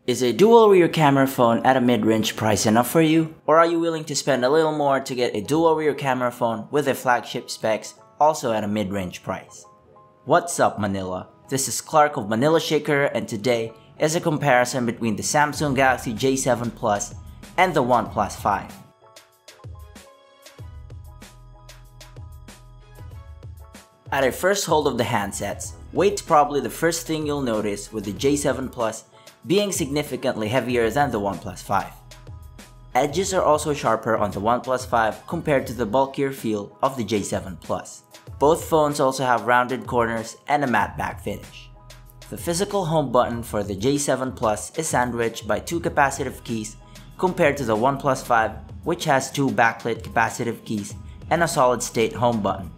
Is a dual rear camera phone at a mid-range price enough for you? Or are you willing to spend a little more to get a dual rear camera phone with a flagship specs also at a mid-range price? What's up, Manila? This is Clark of Manila Shaker, and today is a comparison between the Samsung Galaxy J7 Plus and the OnePlus 5. At a first hold of the handsets, weight's probably the first thing you'll notice, with the J7 Plus being significantly heavier than the OnePlus 5. Edges are also sharper on the OnePlus 5 compared to the bulkier feel of the J7 Plus. Both phones also have rounded corners and a matte back finish. The physical home button for the J7 Plus is sandwiched by two capacitive keys compared to the OnePlus 5, which has two backlit capacitive keys and a solid-state home button.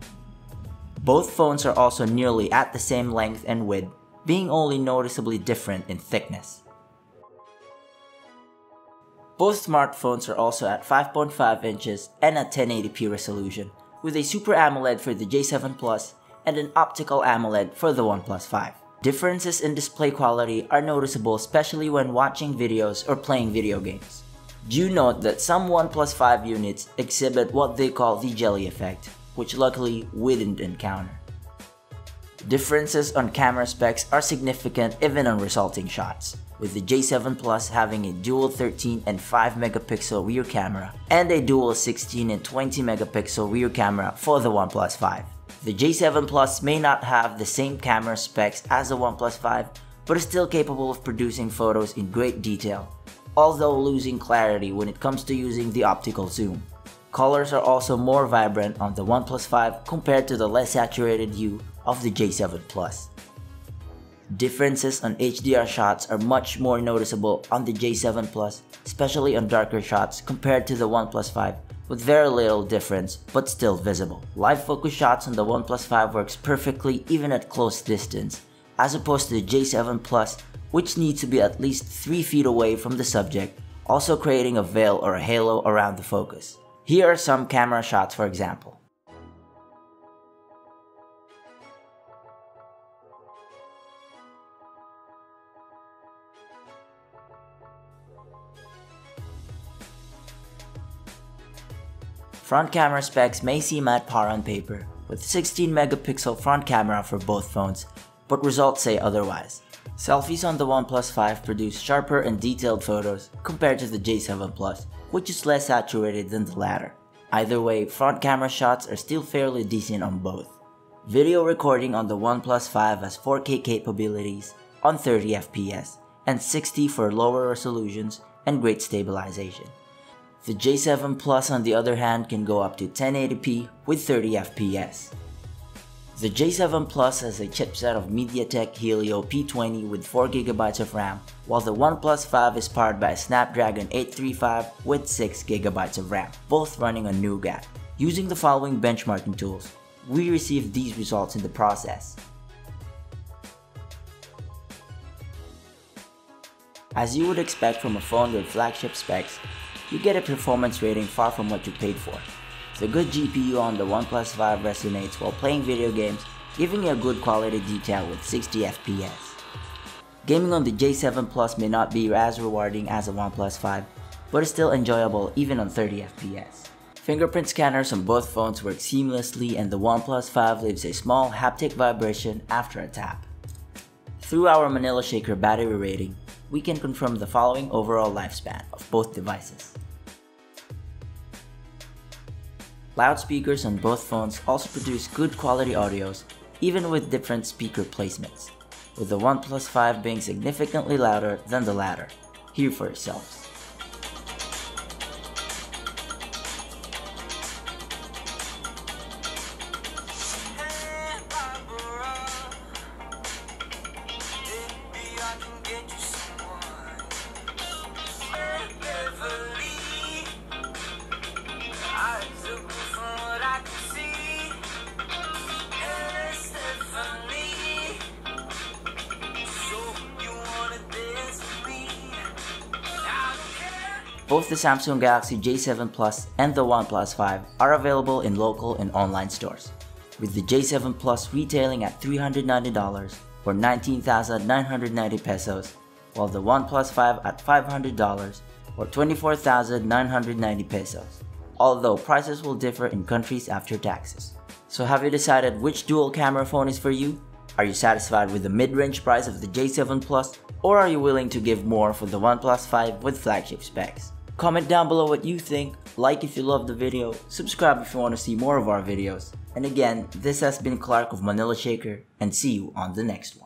Both phones are also nearly at the same length and width, being only noticeably different in thickness. Both smartphones are also at 5.5 inches and at 1080p resolution, with a Super AMOLED for the J7 Plus and an optical AMOLED for the OnePlus 5. Differences in display quality are noticeable, especially when watching videos or playing video games. Do note that some OnePlus 5 units exhibit what they call the jelly effect, which luckily we didn't encounter. Differences on camera specs are significant even on resulting shots, with the J7 Plus having a dual 13 and 5 megapixel rear camera and a dual 16 and 20 megapixel rear camera for the OnePlus 5. The J7 Plus may not have the same camera specs as the OnePlus 5, but is still capable of producing photos in great detail, although losing clarity when it comes to using the optical zoom. Colors are also more vibrant on the OnePlus 5 compared to the less saturated hue of the J7 Plus. Differences on HDR shots are much more noticeable on the J7 Plus, especially on darker shots compared to the OnePlus 5, with very little difference but still visible. Live focus shots on the OnePlus 5 works perfectly even at close distance, as opposed to the J7 Plus, which needs to be at least 3 feet away from the subject, also creating a veil or a halo around the focus. Here are some camera shots, for example. Front camera specs may seem at par on paper, with 16 megapixel front camera for both phones, but results say otherwise. Selfies on the OnePlus 5 produce sharper and detailed photos compared to the J7 Plus, which is less saturated than the latter. Either way, front camera shots are still fairly decent on both. Video recording on the OnePlus 5 has 4K capabilities on 30 FPS and 60 for lower resolutions and great stabilization. The J7 Plus, on the other hand, can go up to 1080p with 30 FPS. The J7 Plus has a chipset of MediaTek Helio P20 with 4GB of RAM, while the OnePlus 5 is powered by a Snapdragon 835 with 6GB of RAM, both running on Nougat. Using the following benchmarking tools, we received these results in the process. As you would expect from a phone with flagship specs, you get a performance rating far from what you paid for. The good GPU on the OnePlus 5 resonates while playing video games, giving you a good quality detail with 60 FPS. Gaming on the J7 Plus may not be as rewarding as the OnePlus 5, but is still enjoyable even on 30 FPS. Fingerprint scanners on both phones work seamlessly, and the OnePlus 5 leaves a small haptic vibration after a tap. Through our Manila Shaker battery rating, we can confirm the following overall lifespan of both devices. Loudspeakers on both phones also produce good quality audios, even with different speaker placements, with the OnePlus 5 being significantly louder than the latter. Hear for yourselves. Both the Samsung Galaxy J7 Plus and the OnePlus 5 are available in local and online stores, with the J7 Plus retailing at $390 or 19,990 pesos, while the OnePlus 5 at $500 or 24,990 pesos, although prices will differ in countries after taxes. So have you decided which dual camera phone is for you? Are you satisfied with the mid-range price of the J7 Plus, or are you willing to give more for the OnePlus 5 with flagship specs? Comment down below what you think, like if you love the video, subscribe if you want to see more of our videos. And again, this has been Clark of Manila Shaker, and see you on the next one.